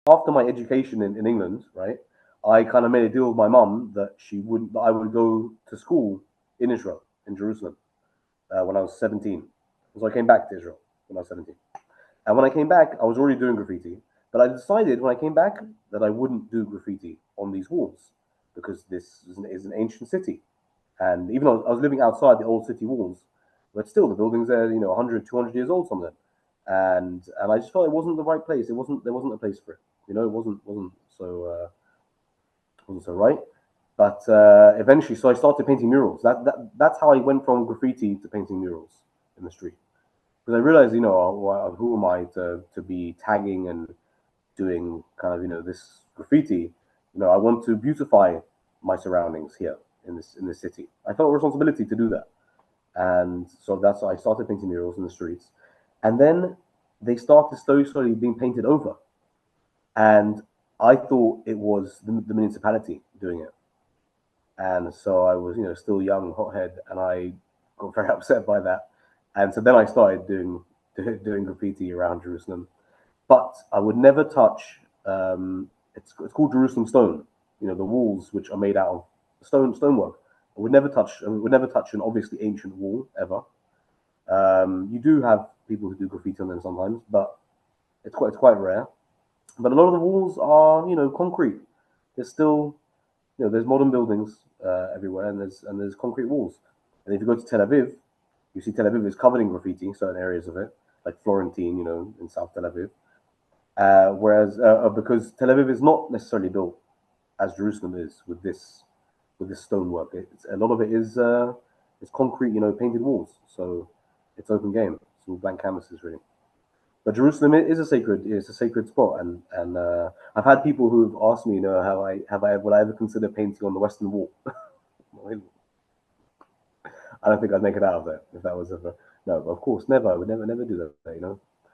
after my education in England, right, I kind of made a deal with my mum that I would go to school in Israel, in Jerusalem, when I was 17. So I came back to Israel when I was 17. And when I came back, I was already doing graffiti. But I decided when I came back that I wouldn't do graffiti on these walls because this is an ancient city. And even though I was living outside the old city walls, but still the buildings there, 100, 200 years old, some of them. And I just felt it wasn't the right place. There wasn't a place for it. It wasn't so right. But eventually, so I started painting murals. That's how I went from graffiti to painting murals in the street. Because I realized, who am I to be tagging and doing kind of this graffiti? I want to beautify my surroundings here in this city. I felt a responsibility to do that, and so that's why I started painting murals in the streets, and then they started slowly being painted over, and I thought it was the municipality doing it, and so I was still young, hothead, and I got very upset by that, and so then I started doing graffiti around Jerusalem, but I would never touch. It's called Jerusalem stone. The walls which are made out of stonework. I would never touch an obviously ancient wall ever. You do have people who do graffiti on them sometimes, but it's quite rare. But a lot of the walls are concrete. There's still there's modern buildings everywhere, and there's concrete walls. And if you go to Tel Aviv, you see Tel Aviv is covered in graffiti, certain areas of it, like Florentine, in South Tel Aviv. Whereas because Tel Aviv is not necessarily built as Jerusalem is with this stonework. A lot of it is concrete, painted walls. So it's open game. It's all blank canvases really. But Jerusalem is a sacred spot, and I've had people who've asked me, would I ever consider painting on the Western Wall? I don't think I'd make it out of there if that was ever. No, of course, never. I would never do that.